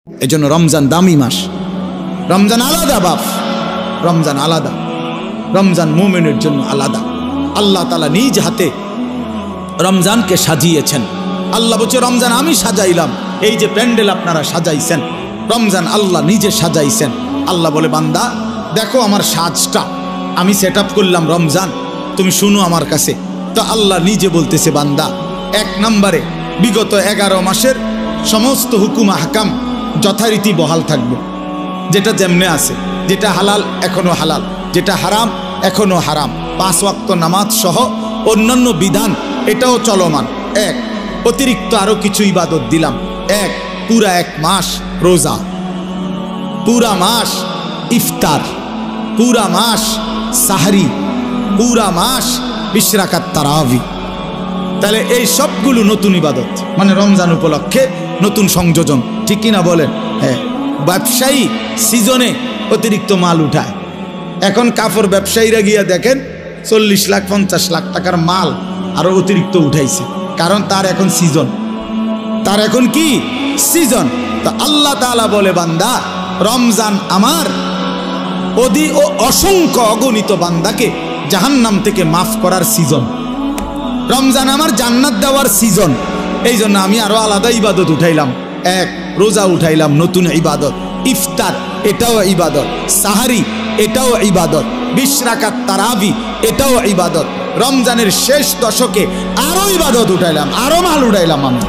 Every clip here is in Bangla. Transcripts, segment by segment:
এজন্য রমজান দামি মাস, রমজান আলাদা বাপ, রমজান আলাদা, রমজান মুমিনের জন্য আলাদা। আল্লাহ তাআলা নিজ হাতে রমজানকে সাজিয়েছেন। আল্লাহ বলছে রমজান আমি সাজাইলাম, এই যে প্যান্ডেল আপনারা সাজাইছেন রমজান আল্লাহ নিজে সাজাইছেন। আল্লাহ বলে বান্দা দেখো আমার সাজটা আমি সেট আপ করলাম রমজান, তুমি শুনো আমার কাছে। তো আল্লাহ নিজে বলতেছে বান্দা 1 নম্বরে বিগত 11 মাসের সমস্ত হুকুম আহকাম যথারীতি বহাল থাকবে, যেটা যেমনে আছে, যেটা হালাল এখনো হালাল, যেটা হারাম এখনো হারাম, 5 ওয়াক্ত নামাজ সহ অন্যান্য বিধান এটাও চলমান। 1 অতিরিক্ত আরো কিছু ইবাদত দিলাম। 1 পুরা 1 মাস রোজা, পুরা মাস ইফতার, পুরা মাস সাহরি, পুরা মাস 20 রাকাত তারাবি। তাহলে এই সবগুলো নতুন ইবাদত, মানে রমজান উপলক্ষে নতুন সংযোজন, ঠিক কিনা বলেন? হ্যাঁ, ব্যবসায়ী সিজনে অতিরিক্ত মাল উঠায়। এখন কাপড় ব্যবসায়ীরা গিয়া দেখেন 40 লাখ 50 লাখ টাকার মাল আরো অতিরিক্ত উঠাইছে, কারণ তার এখন সিজন, তার এখন কি সিজন। তো আল্লাহ তাআলা বলে বান্দা রমজান আমার ও অসংখ্য অগণিত বান্দাকে জাহান্নাম থেকে মাফ করার সিজন, রমজান আমার জান্নাত দেওয়ার সিজন। এই জন্য আমি আরো আলাদা ইবাদত উঠাইলাম। 1 রোজা উঠাইলাম, নতুন ইবাদত। ইফতার এটাও ইবাদত, সাহারি এটাও ইবাদত, 20 রাকাত তারাবি এটাও ইবাদত। রমজানের শেষ দশকে আরো ইবাদত উঠাইলাম, আরো মাল উঠাইলাম আমি।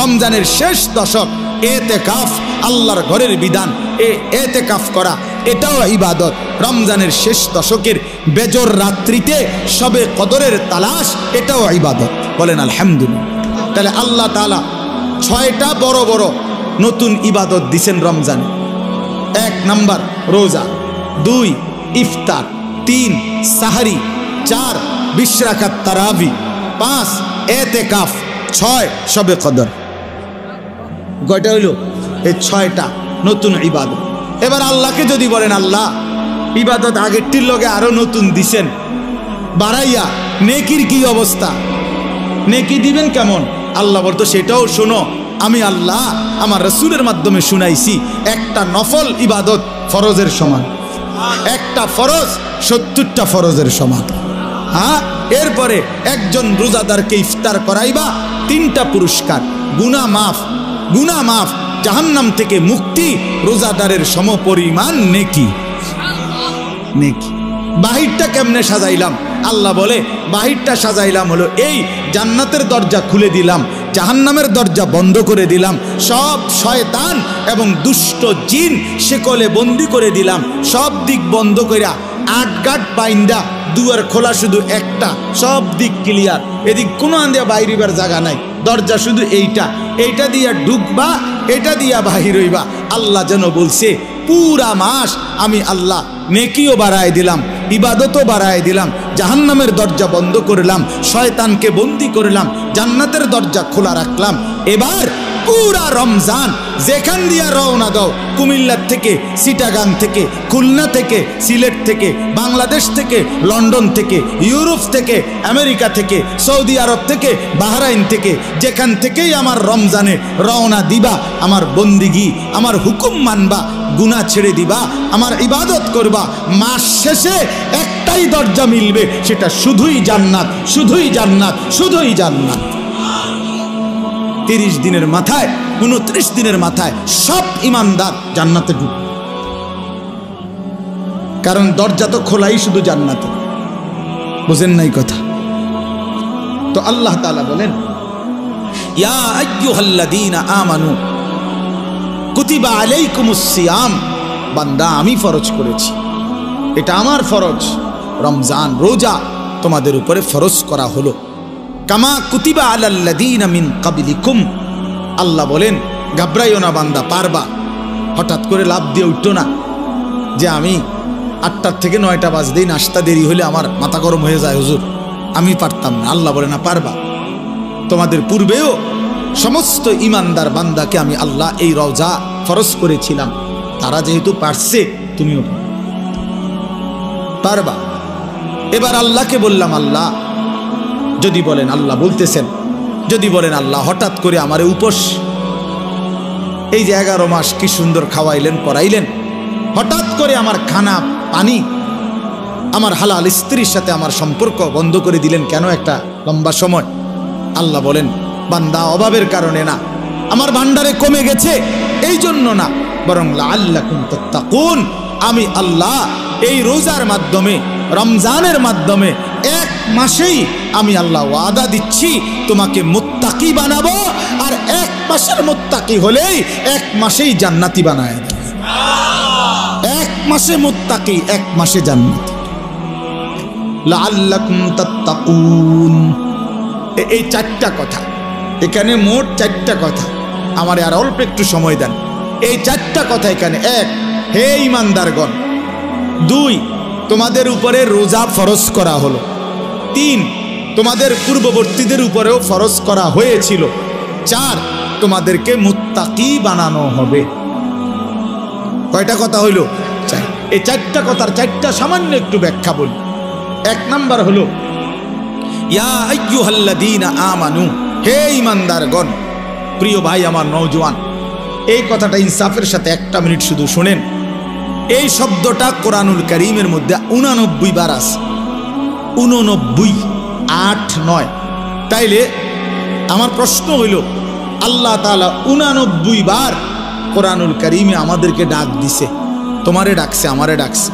রমজানের শেষ দশক এতেকাফ, আল্লাহর ঘরের বিধান, এতেকাফ করা এটাও ইবাদত। রমজানের শেষ দশকের বেজর রাত্রিতে সবে কদরের তালাশ এটাও ইবাদত। বলেন আলহামদুলিল্লাহ। তাহলে আল্লাহ তাআলা 6টা বড় বড় নতুন ইবাদত দিছেন রমজানে। 1 নাম্বার রোজা, 2 ইফতার, 3 সাহরি, 4 20 রাকাত তারাবি, 5 এতেকাফ, 6 সবে কদর। কয়টা হইল? এই 6টা নতুন ইবাদত। এবার আল্লাহকে যদি বলেন আল্লাহ ইবাদত আগেরটির লগে আরো নতুন দিছেন বাড়াইয়া, নেকির কি অবস্থা, নেকি দিবেন কেমন? আল্লাহ বলতো সেটাও শোনো, আমি আল্লাহ আমার রাসূলের মাধ্যমে শুনাইছি একটা নফল ইবাদত ফরজের সমান, একটা ফরজ 70টা ফরজের সমান। হ্যাঁ, এরপরে একজন রোজাদারকে ইফতার করাইবা 3টা পুরস্কার, গুনাহ মাফ, গুনাহ মাফ, জাহান্নাম থেকে মুক্তি, রোজাদারের সমপরিমাণ নেকি। নেকি বাহিরটা কেমনে সাজাইলাম? আল্লাহ বলে বাহিরটা সাজাইলাম হলো এই, জান্নাতের দরজা খুলে দিলাম, জাহান্নামের দরজা বন্ধ করে দিলাম, সব শয়তান এবং দুষ্ট জিন শেকলে বন্দি করে দিলাম, সব দিক বন্ধ কইরা 8 গাট বাইন্দা দুয়ার খোলা শুধু একটা, সব দিক ক্লিয়ার, এদিক কোনো আন্দিয়া বাইরিবার জায়গা নাই, দরজা শুধু এইটা দিয়া ঢুকবা, এটা দিয়া বাহির হইবা। আল্লাহ যেন বলছে পুরা মাস আমি আল্লাহ নেকিও বাড়ায় দিলাম, ইবাদতও বাড়ায় দিলাম, জাহান্নামের দরজা বন্ধ করলাম, শয়তানকে বন্দি করলাম, জান্নাতের দরজা খোলা রাখলাম। এবার পুরা রমজান যেখান দিয়া রওনা দাও, কুমিল্লার থেকে, চিটাগাং থেকে, খুলনা থেকে, সিলেট থেকে, বাংলাদেশ থেকে, লন্ডন থেকে, ইউরোপ থেকে, আমেরিকা থেকে, সৌদি আরব থেকে, বাহরাইন থেকে, যেখান থেকেই আমার রমজানে রওনা দিবা, আমার বন্দিগি, আমার হুকুম মানবা, গুনাহ ছেড়ে দিবা, আমার ইবাদত করবা, মাস শেষে একটাই দরজা মিলবে, সেটা শুধুই জান্নাত, শুধুই জান্নাত, শুধুই জান্নাত। 30 দিনের মাথায়, 29 দিনের মাথায় সব ইমানদার জান্নাতে ঢুকবে, কারণ দরজা তো খোলাই শুধু জান্নাতে। বুঝেন নাই কথা? তো আল্লাহ তাআলা বলেন ইয়া আইয়ুহাল্লাযীনা আমানু কুতিবা আলাইকুমুস সিয়াম, বান্দা আমি ফরজ করেছি, এটা আমার ফরজ, রমজান রোজা তোমাদের উপরে ফরজ করা হলো, কামা কুতিবা আলাল্লাযীনা মিন ক্বাবলিকুম। আল্লাহ বলেন ঘাবড়াইও না বান্দা, পারবা। হঠাৎ করে লাভ দিয়ে উঠতো না যে আমি 8টা থেকে 9টা বাজতেই নাস্তা দেরি হলে আমার মাথা গরম হয়ে যায়, হুজুর আমি পারতাম না। আল্লাহ বলে না, পারবা। তোমাদের পূর্বেও সমস্ত ইমানদার বান্দাকে আমি আল্লাহ এই রোজা ফরজ করেছিলাম, তারা যেহেতু পারছে তুমিও পারবা। এবার আল্লাহকে বললাম আল্লাহ যদি বলেন, আল্লাহ বলতেছেন যদি বলেন আল্লাহ হঠাৎ করে আমারে উপোস এই যে 11 মাস কি সুন্দর খাওয়াইলেন পড়াইলেন, হঠাৎ করে আমার খানা পানি, আমার হালাল স্ত্রীর সাথে আমার সম্পর্ক বন্ধ করে দিলেন কেন একটা লম্বা সময়? আল্লাহ বলেন, বান্দা অভাবের কারণে না, আমার ভান্ডারে কমে গেছে এই জন্য না, বরং লাআল্লাকুম তাত্তাকুন, আমি আল্লাহ এই রোজার মাধ্যমে, রমজানের মাধ্যমে 1 মাসেই আমি আল্লাহ ওয়াদা দিচ্ছি তোমাকে মুত্তাকি বানাবো, আর 1 মাসের মুত্তাকি হলেই 1 মাসেই জান্নাতি বানায় দেব। 1 মাসে মুত্তাকি, 1 মাসে জান্নাতি। লাআল্লাকুম তাত্তাকুন, এই 4টা কথা এখানে, মোট 4টা কথা। আমার আর অল্প একটু সময় দেন। এই 4টা কথা এখানে। 1, হে ঈমানদারগণ। 2, তোমাদের উপরে রোজা ফরজ করা হলো। 3, তোমাদের পূর্ববর্তীদের উপরেও ফরজ করা হয়েছিল। 4, তোমাদেরকে মুত্তাকি বানানো হবে। কয়টা কথা হইল? 4। এই 4টা কথার 4টা সামান্য একটু ব্যাখ্যা বলি। 1 নাম্বার হলো, ইয়া আইয়ুহাল্লাযীনা আমানু, হে ঈমানদারগণ। প্রিয় ভাই আমার নওজোয়ান, এই কথাটা ইনসাফের সাথে 1টা মিনিট শুধু শুনেন। এই শব্দটা কোরআনুল কারীমের মধ্যে 89 বার আছে। 89, 8, 9। তাইলে আমার প্রশ্ন হইল, আল্লাহ তাআলা 89 বার কোরআনুল কারীমে আমাদেরকে ডাক দিছে, তোমারে ডাকছে, আমারে ডাকছে।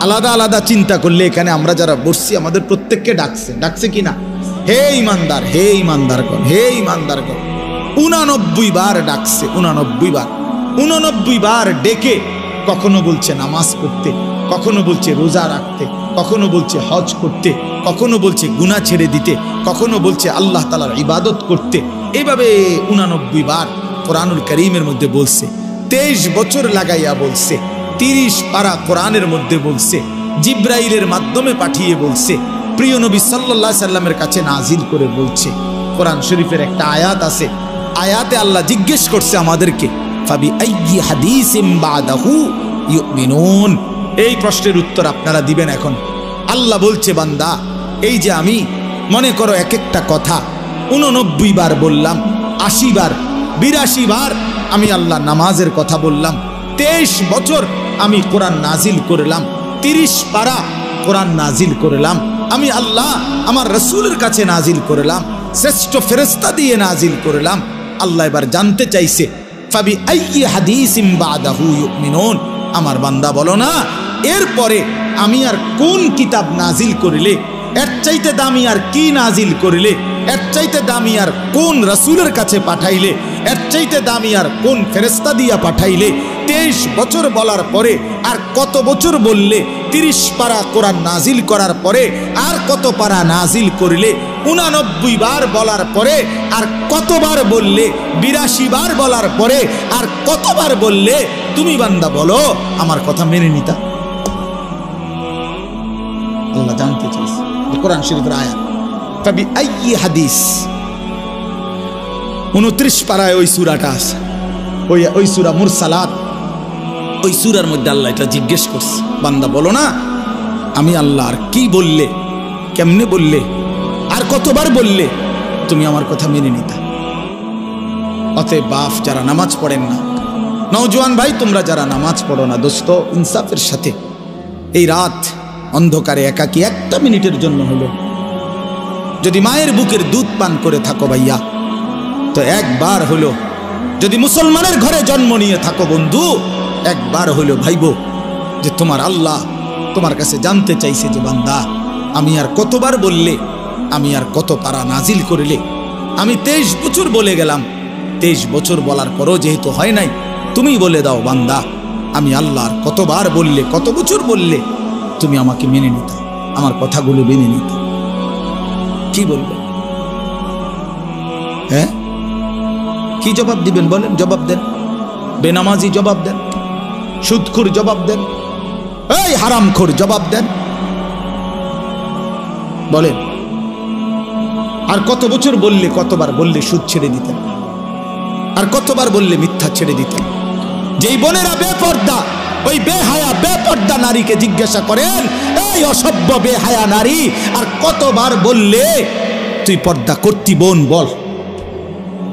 আলাদা আলাদা চিন্তা করলে এখানে আমরা যারা বসছি আমাদের প্রত্যেককে ডাকছে, ডাকছে কি না? হে ঈমানদার, হে ঈমানদারগণ, হে ঈমানদারগণ। 89 বার ডাকছে, 89 বার। 89 বার ডেকে কখনো বলছে নামাজ পড়তে, কখনো বলছে রোজা রাখতে, কখনো বলছে হজ করতে, কখনো বলছে গুনাহ ছেড়ে দিতে, কখনো বলছে আল্লাহ তাআলার ইবাদত করতে। এইভাবে 89 বার কোরআনুল কারীমের মধ্যে বলছে। 23 বছর লাগাইয়া বলছে। 30 পারা কোরআনের মধ্যে বলছে। জিব্রাইলের মাধ্যমে পাঠিয়ে বলছে। প্রিয় নবী সাল্লাল্লাহু আলাইহি সাল্লামের কাছে নাজিল করে বলছে। কোরআন শরীফের একটা আয়াত আছে, আয়াতে আল্লাহ জিজ্ঞেস করছে আমাদেরকে, ফাবি আইয়ি হাদিসিম বাদাহু ইউমিনুন। এই প্রশ্নের উত্তর আপনারা দিবেন এখন। আল্লাহ বলছে, বান্দা, এই যে আমি মনে করো এক একটা কথা 89 বার বললাম, 80 বার, 82 বার আমি আল্লাহ নামাজের কথা বললাম। 23 বছর আমি কোরআন নাজিল করলাম। 30 পারা কোরআন নাজিল করলাম আমি আল্লাহ, আমার রাসূলের কাছে নাজিল করলাম, শ্রেষ্ঠ ফেরেশতা দিয়ে নাজিল করলাম। আল্লাহ এবার জানতে চাইছে, ফাবি আইয়ি হাদিসিম বাদাহু ইউমিনুন। আমার বান্দা বলো না, এরপরে আমি আর কোন কিতাব নাজিল করিলে, এর চাইতে দামি আর কি নাজিল করিলে, এর চাইতে দামি আর কোন রাসূলের কাছে পাঠাইলে, এর চাইতে দামি আর কোন ফেরেশতা দিয়া পাঠাইলে। 23 বছর বলার পরে আর কত বছর বললে? 30 পারা কোরআন নাজিল করার পরে আর কত পারা নাজিল করিলে? 89 বার বলার পরে আর কতবার বললে? 82 বার বলার পরে আর কতবার বললে? তুমি বান্দা বলো, আমার কথা মেনে নিতা? আল্লাহ জানতে চাইছে। কোরআন শরীফের আয়াত, ফাবি আইয়ি হাদিস। 29 পারায় ওই সূরাটা আছে, ওই সূরা মুরসালাত। ওই সূরার মধ্যে আল্লাহ এটা জিজ্ঞেস করছে, বান্দা বলো না, আমি আল্লাহ আর কি বললে, কেমনে বললে, আর কতবার বললে তুমি আমার কথা মেনে নিতা? অতএব বাপ যারা নামাজ পড়েন না, নওজোয়ান ভাই তোমরা যারা নামাজ পড়ো না, দোস্ত ইনসাফের সাথে এই রাত অন্ধকারে একাকী 1টা মিনিটের জন্য হলো যদি মায়ের বুকের দুধ পান করে থাকো ভাইয়া, তো একবার হলো, যদি মুসলমানের ঘরে জন্ম নিয়ে থাকো বন্ধু, একবার হলো ভাইবো যে তোমার আল্লাহ তোমার কাছে জানতে চাইছে যে বান্দা, আমি আর কতবার বললে, আমি আর কত পারা নাজিল করিলে? আমি 23 বছর বলে গেলাম, 23 বছর বলার পরও যেহেতু হয় নাই, তুমি বলে দাও বান্দা, আমি আল্লাহ আর কতবার বললে, কত বছর বললে তুমি আমাকে মেনে নিতা, আমার কথাগুলো মেনে নিতা? কি বলবেন? হ্যাঁ, কি জবাব দিবেন বলেন? জবাব দেন। বেনামাজি জবাব দেন, সুদখোর জবাব দেন, এই হারামখোর জবাব দেন, বলেন। আর কত বছর বললে, কতবার বললে সুদ ছেড়ে দিতেন, আর কতবার বললে মিথ্যা ছেড়ে দিতেন? যেই বোনেরা বেপর্দা, ওই বেহায়া বেপর্দা নারীকে জিজ্ঞাসা করেন, এই অসভ্য বেহায়া নারী, আর কতবার বললে তুই পর্দা করতি বোন, বল,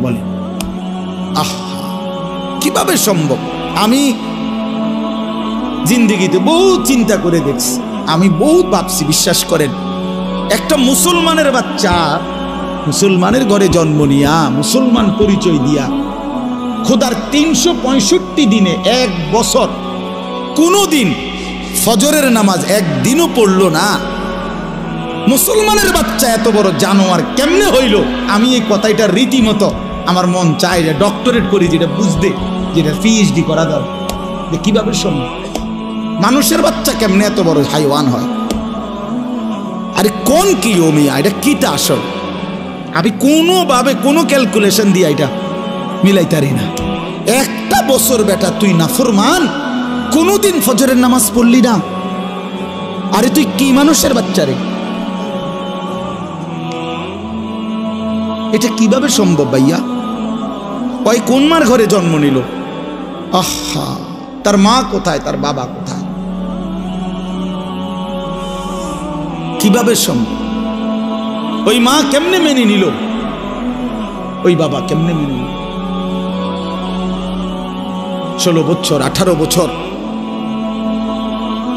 বলে। আহ, কিভাবে সম্ভব? আমি জিন্দেগিতে বহুত চিন্তা করে দেখছি, আমি বহুত ভাবছি, বিশ্বাস করেন। একটা মুসলমানের বাচ্চা মুসলমানের ঘরে জন্ম নিয়া মুসলমান পরিচয় দিয়া খোদার 365 দিনে 1 বছর কোনোদিন ফজরের নামাজ একদিনও পড়লো না, মুসলমানের বাচ্চা এত বড় জানোয়ার কেমনে হইল? আমি এই কথাটা রীতিমতো আমার মন চায় যে ডক্টরেট করি, যেটা বুঝতে, যেটা পিএইচডি করা দরকার, যে কিভাবে সম্ভব মানুষের বাচ্চা কেমনে এত বড় হাইওয়ান হয়। আরে কোন কি ও মিয়া, এটা কিটা আসল? আমি কোনোভাবে কোনো ক্যালকুলেশন দিয়ে এটা মিলাইতারি না। একটা বছর বেটা তুই নাফরমান, কোনোদিন ফজরের নামাজ পড়লি না, আরে তুই কি মানুষের বাচ্চা রে? এটা কিভাবে সম্ভব ভাইয়া? ওই কোন মার ঘরে জন্ম নিল? আহা, তার মা কোথায়, তার বাবা কোথায়? কিভাবে সম্ভব? ওই মা কেমনে মেনে নিল, ওই বাবা কেমনে মেনে নিল? 16 বছর 18 বছর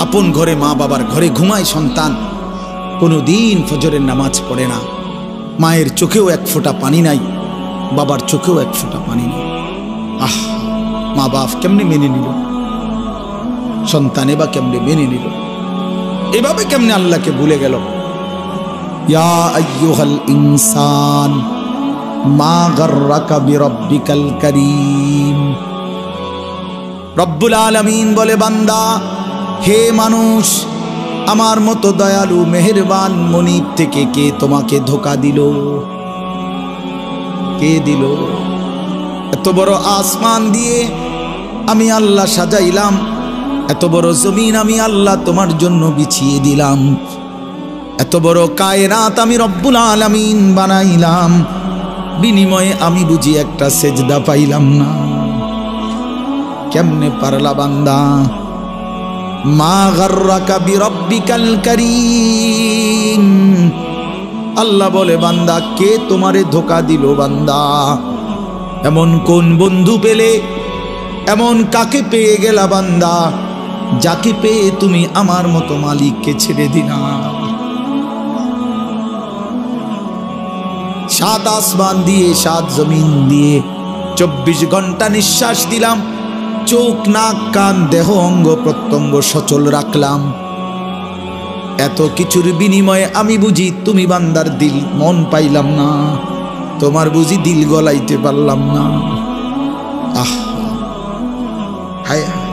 আপন ঘরে, মা বাবার ঘরে ঘুমায় সন্তান, কোনোদিন ফজরের নামাজ পড়ে না, মায়ের চোখেও 1 ফোঁটা পানি নাই, বাবার চোখেও 1 ফোঁটা পানি নেই। আহ, মা বাপ কেমনে মেনে নিল? সন্তান এবার কেমনে মেনে নিল? এভাবে কেমনে আল্লাহকে ভুলে গেল? ইয়া আইয়ুহাল ইনসান মা গাররাকা বিরাব্বিকাল কারীম। রব্বুল আলামিন বলে, বান্দা, হে মানুষ, আমার মতো দয়ালু মেহেরবান মনিব থেকে কে তোমাকে ধোঁকা দিল? কে দিল? এত বড় আসমান দিয়ে আমি আল্লাহ সাজাইলাম, এত বড় জমিন আমি আল্লাহ তোমার জন্য বিছিয়ে দিলাম, এত বড় কায়নাত আমি রব্বুল আলামিন বানাইলাম, বিনিময়ে আমি বুঝি একটা সেজদা পাইলাম না। কেমনে পারলা বান্দা? মা গাররাকা বিরাব্বিকাল কারীম। আল্লাহ বলে, বান্দা, কে তোমারে ধোঁকা দিল? বান্দা, এমন কোন বন্ধু পেলে, এমন কাকে পেয়ে গেলা বান্দা, যাকে পেয়ে তুমি আমার মতো মালিককে ছেড়ে দিলা? 7 আসমান দিয়ে 7 জমিন দিয়ে 24 ঘন্টা নিঃশ্বাস দিলাম, চোখ নাক কান দেহ অঙ্গ প্রত্যঙ্গ সচল রাখলাম, এত কিছুর বিনিময়ে আমি বুঝি তুমি বান্দার দিল মন পাইলাম না, তোমার বুঝি দিল গলাইতে পারলাম না। আহ, হায় হায়।